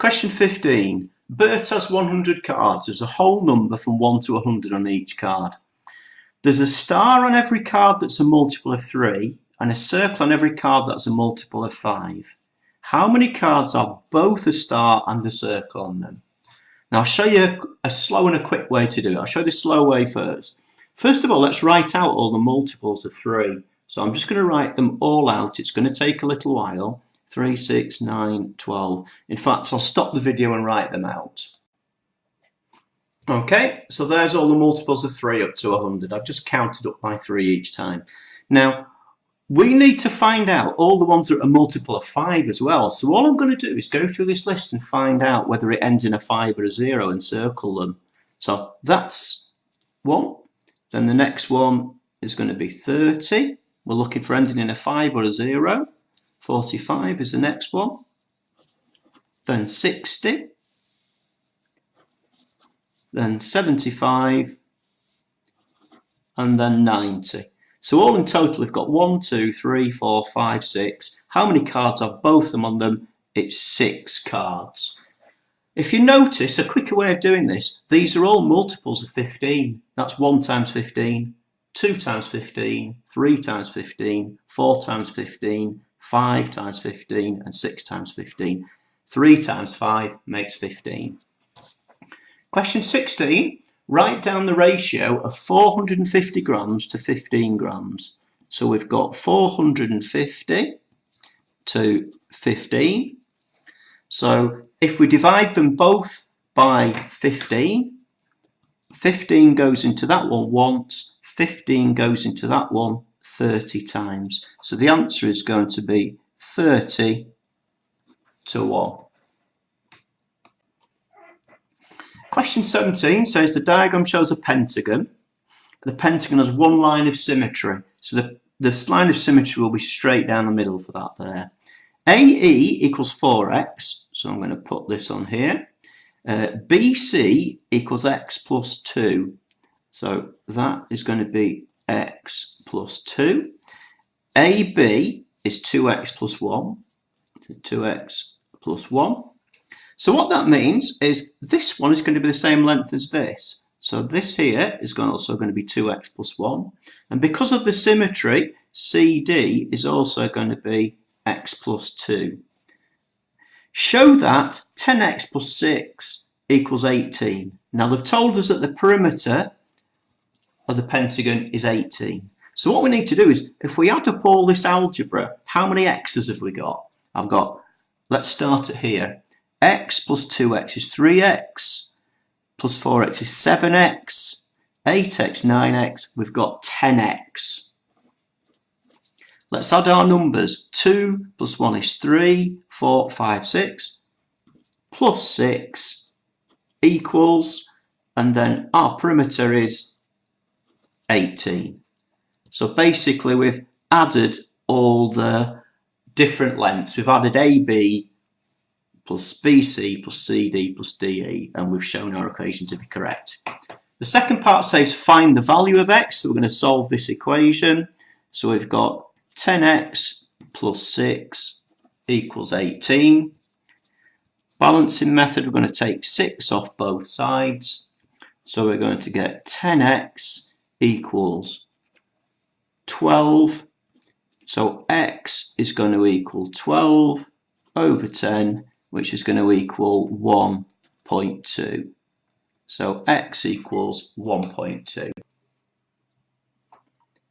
Question 15. Bert has 100 cards. There's a whole number from 1 to 100 on each card. There's a star on every card that's a multiple of 3 and a circle on every card that's a multiple of 5. How many cards are both a star and a circle on them? Now I'll show you a slow and a quick way to do it. I'll show you the slow way first. First of all, let's write out all the multiples of 3. So I'm just going to write them all out. It's going to take a little while. 3, 6, 9, 12. In fact, I'll stop the video and write them out. Okay, so there's all the multiples of 3 up to 100. I've just counted up by 3 each time. Now, we need to find out all the ones that are a multiple of 5 as well. So all I'm going to do is go through this list and find out whether it ends in a 5 or a 0 and circle them. So that's one. Then the next one is going to be 30. We're looking for ending in a 5 or a 0. 45 is the next one. Then 60. Then 75. And then 90. So all in total we've got 1, 2, 3, 4, 5, 6. How many cards have both of them on them? It's 6 cards. If you notice, a quicker way of doing this, these are all multiples of 15. That's 1 times 15, 2 times 15, 3 times 15, 4 times 15, 5 times 15 and 6 times 15. 3 times 5 makes 15. Question 16. Write down the ratio of 450 grams to 15 grams. So we've got 450 to 15. So if we divide them both by 15, 15 goes into that one once, 15 goes into that one 30 times. So the answer is going to be 30 to 1. Question 17 says the diagram shows a pentagon. The pentagon has one line of symmetry. So the line of symmetry will be straight down the middle for that there. AE equals 4x. So I'm going to put this on here. BC equals x plus 2. So that is going to be x plus 2. AB is 2x plus 1. So 2x plus 1. So what that means is this one is going to be the same length as this. So this here is also going to be 2x plus 1. And because of the symmetry, CD is also going to be x plus 2. Show that 10x plus 6 equals 18. Now they've told us that the perimeter of the pentagon is 18. So what we need to do is, if we add up all this algebra, how many x's have we got? Let's start at here. X plus 2x is 3x, plus 4x is 7x, 8x, 9x, we've got 10x. Let's add our numbers. 2 plus 1 is 3, 4, 5, 6, plus 6 equals, and then our perimeter is 18. So basically we've added all the different lengths. We've added AB plus BC plus CD plus DE, and we've shown our equation to be correct. The second part says find the value of x, so we're going to solve this equation. So we've got 10x plus 6 equals 18. Balancing method, we're going to take 6 off both sides. So we're going to get 10x equals 12. So x is going to equal 12 over 10, which is going to equal 1.2. So x equals 1.2.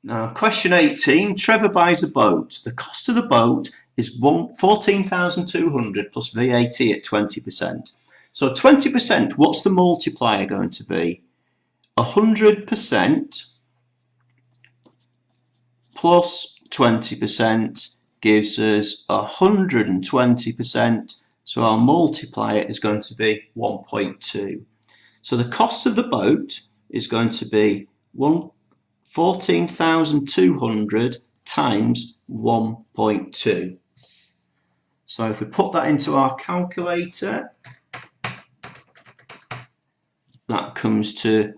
Now, question 18, Trevor buys a boat. The cost of the boat is 14,200 plus VAT at 20%. So 20%, what's the multiplier going to be? 100% plus 20% gives us 120%. So our multiplier is going to be 1.2. So the cost of the boat is going to be 14,200 times 1.2. So if we put that into our calculator, that comes to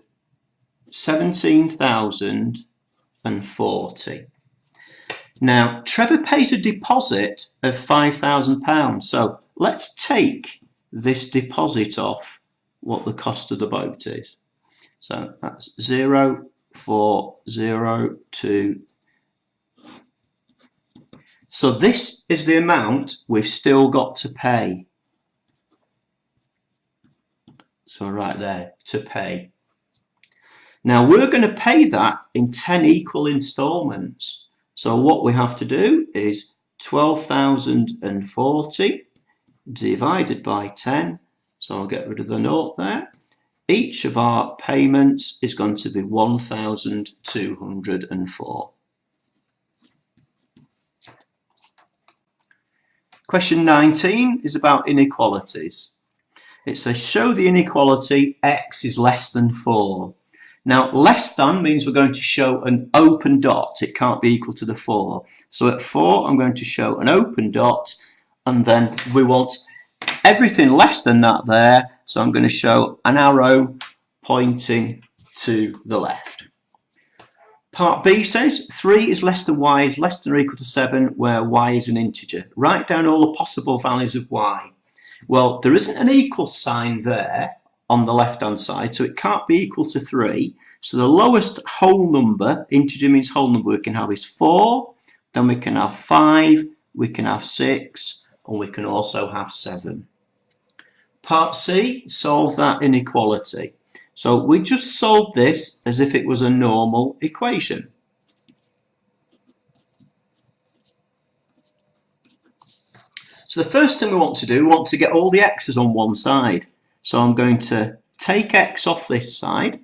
17,040. Now, Trevor pays a deposit of £5,000. So let's take this deposit off what the cost of the boat is. So that's 0,402. So this is the amount we've still got to pay. So right there, to pay. Now we're going to pay that in 10 equal instalments. So what we have to do is 12,040 divided by 10. So I'll get rid of the naught there. Each of our payments is going to be 1,204. Question 19 is about inequalities. It says show the inequality x is less than 4. Now less than means we're going to show an open dot. It can't be equal to the 4. So at 4 I'm going to show an open dot, and then we want everything less than that there. So I'm going to show an arrow pointing to the left. Part B says 3 is less than y is less than or equal to 7 where y is an integer. Write down all the possible values of y. Well, there isn't an equal sign there on the left hand side, so it can't be equal to 3. So the lowest whole number, integer means whole number, we can have is 4, then we can have 5, we can have 6, and we can also have 7. Part C, solve that inequality. So we just solved this as if it was a normal equation. So the first thing we want to do, we want to get all the x's on one side. So I'm going to take x off this side.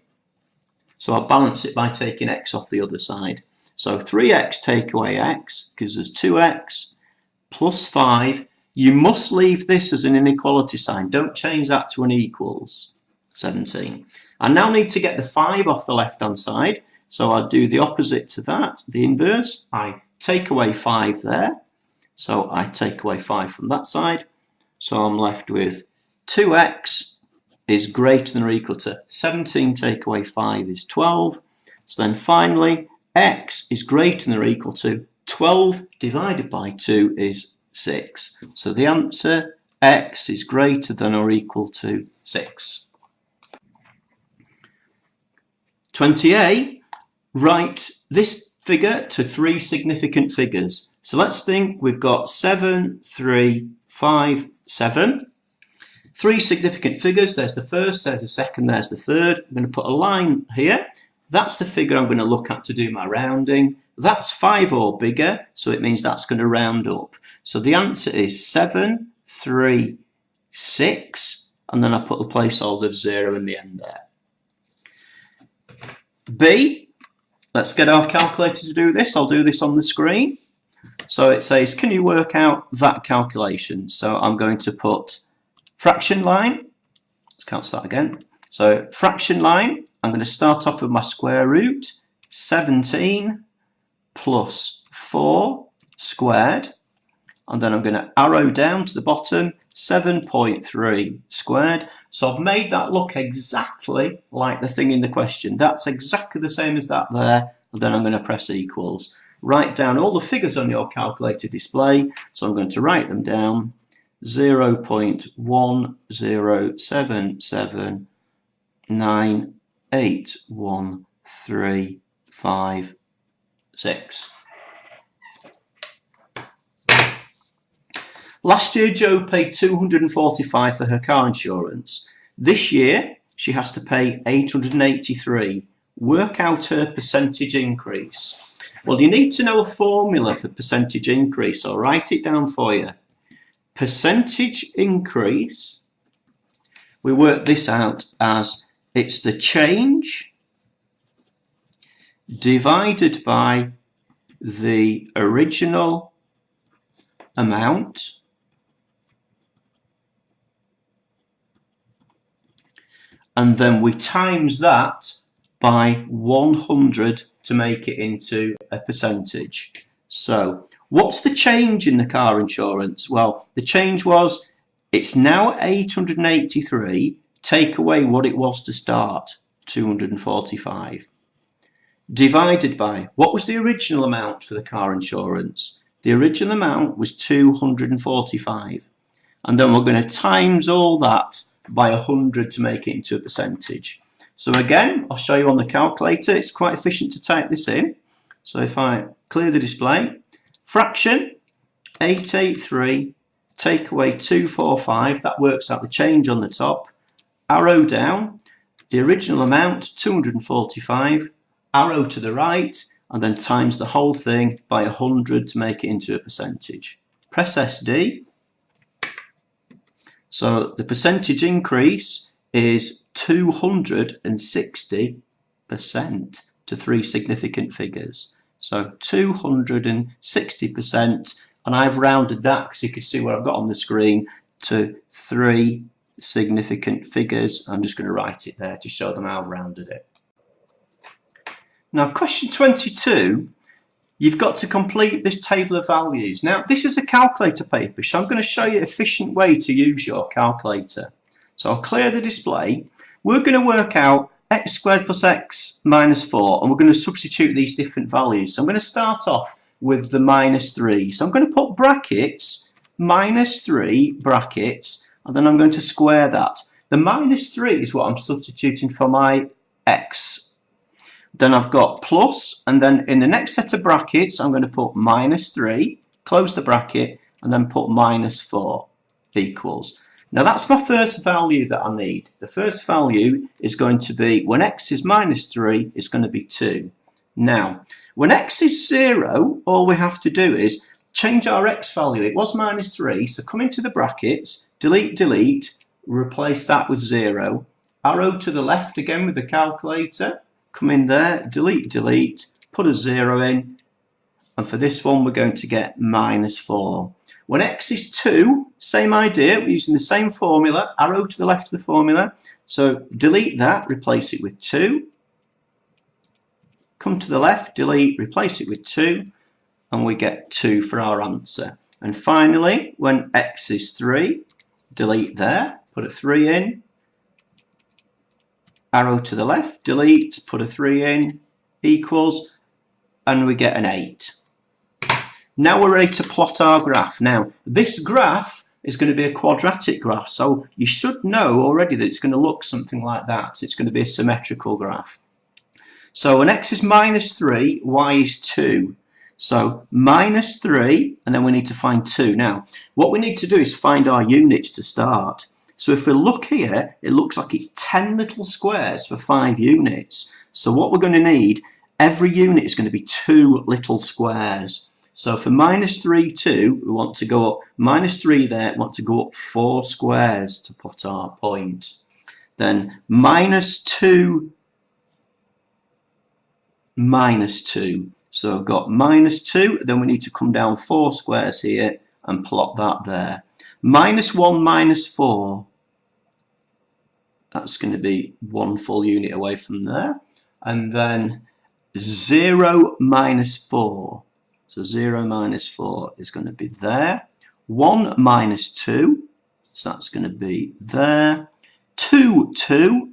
So I'll balance it by taking x off the other side. So 3x take away x gives us 2x plus 5. You must leave this as an inequality sign. Don't change that to an equals. 17. I now need to get the 5 off the left hand side. So I'll do the opposite to that, the inverse. I take away 5 there. So I take away 5 from that side. So I'm left with 2x is greater than or equal to 17 take away 5 is 12. So then finally x is greater than or equal to 12 divided by 2 is 6. So the answer, x is greater than or equal to 6. 20a, write this figure to 3 significant figures. So let's think we've got 7, 3, 5, 7. 3 significant figures. There's the first, there's the second, there's the third. I'm going to put a line here. That's the figure I'm going to look at to do my rounding. That's 5 or bigger, so it means that's going to round up. So the answer is 7, 3, 6, and then I put the placeholder of 0 in the end there. B, let's get our calculator to do this. I'll do this on the screen. So it says, can you work out that calculation? So I'm going to put fraction line. Let's count that again. So fraction line, I'm going to start off with my square root, 17 plus 4 squared. And then I'm going to arrow down to the bottom, 7.3 squared. So I've made that look exactly like the thing in the question. That's exactly the same as that there. And then I'm going to press equals. Write down all the figures on your calculator display. So I'm going to write them down. 0.1077981356. Last year, Jo paid $245 for her car insurance. This year, she has to pay $883. Work out her percentage increase. Well, you need to know a formula for percentage increase. I'll write it down for you. Percentage increase, we work this out as it's the change divided by the original amount and then we times that by 100 to make it into a percentage. So what's the change in the car insurance? Well, the change was it's now 883, take away what it was to start, 245. Divided by, what was the original amount for the car insurance? The original amount was 245. and then we're going to times all that by 100 to make it into a percentage. So again, I'll show you on the calculator. It's quite efficient to type this in. So if I clear the display, fraction 883 take away 245, that works out the change on the top, arrow down, the original amount 245, arrow to the right, and then times the whole thing by 100 to make it into a percentage. Press SD. So the percentage increase is 260% to three significant figures. So 260%, and I've rounded that because you can see what I've got on the screen to three significant figures. I'm just going to write it there to show them how I've rounded it. Now question 22, you've got to complete this table of values. Now this is a calculator paper, so I'm going to show you an efficient way to use your calculator. So I'll clear the display. We're going to work out x squared plus x minus 4, and we're going to substitute these different values. So I'm going to start off with the minus 3. So I'm going to put brackets, minus 3 brackets, and then I'm going to square that. The minus 3 is what I'm substituting for my x. Then I've got plus, and then in the next set of brackets I'm going to put minus 3, close the bracket, and then put minus 4 equals. Now that's my first value that I need. The first value is going to be, when x is minus 3, it's going to be 2. Now, when x is 0, all we have to do is change our x value. It was minus 3, so come into the brackets, delete, delete, replace that with 0. Arrow to the left again with the calculator. Come in there, delete, delete, put a 0 in, and for this one we're going to get minus 4. When x is 2, same idea, we're using the same formula, arrow to the left of the formula, so delete that, replace it with 2, come to the left, delete, replace it with 2, and we get 2 for our answer. And finally, when x is 3, delete there, put a 3 in, arrow to the left, delete, put a 3 in, equals, and we get an 8. Now we're ready to plot our graph. Now, this graph is going to be a quadratic graph, so you should know already that it's going to look something like that. It's going to be a symmetrical graph. So when x is minus 3, y is 2. So minus 3, and then we need to find 2. Now, what we need to do is find our units to start. So if we look here, it looks like it's 10 little squares for 5 units. So what we're going to need, every unit is going to be 2 little squares. So for minus 3, 2, we want to go up, minus 3 there, we want to go up 4 squares to plot our point. Then minus 2, minus 2. So I've got minus 2, then we need to come down 4 squares here and plot that there. Minus 1, minus 4. That's going to be 1 full unit away from there. And then 0, minus 4. So 0 minus 4 is going to be there. 1 minus 2, so that's going to be there. 2, 2,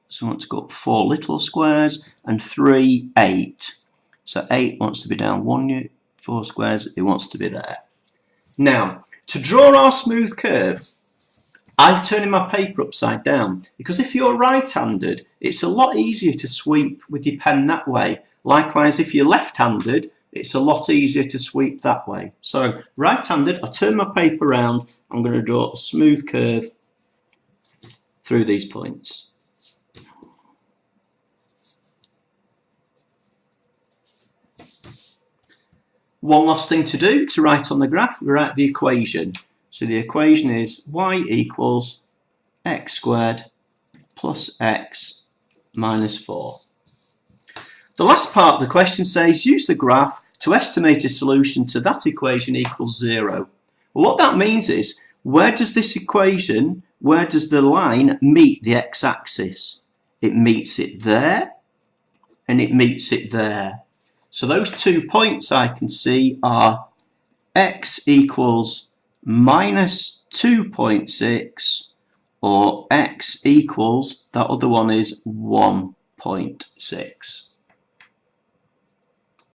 so we want to go up 4 little squares. And 3, 8. So 8 wants to be down 1 unit, 4 squares, it wants to be there. Now, to draw our smooth curve, I'm turning my paper upside down, because if you're right-handed, it's a lot easier to sweep with your pen that way. Likewise, if you're left-handed, it's a lot easier to sweep that way. So right-handed, I turn my paper around, I'm going to draw a smooth curve through these points. One last thing to do to write on the graph, we write the equation. So the equation is y equals x squared plus x minus 4. The last part of the question says use the graph to estimate a solution to that equation equals 0. Well, what that means is, where does this equation, where does the line meet the x-axis? It meets it there, and it meets it there. So those 2 points I can see are x equals minus 2.6 or x equals, that other one is 1.6.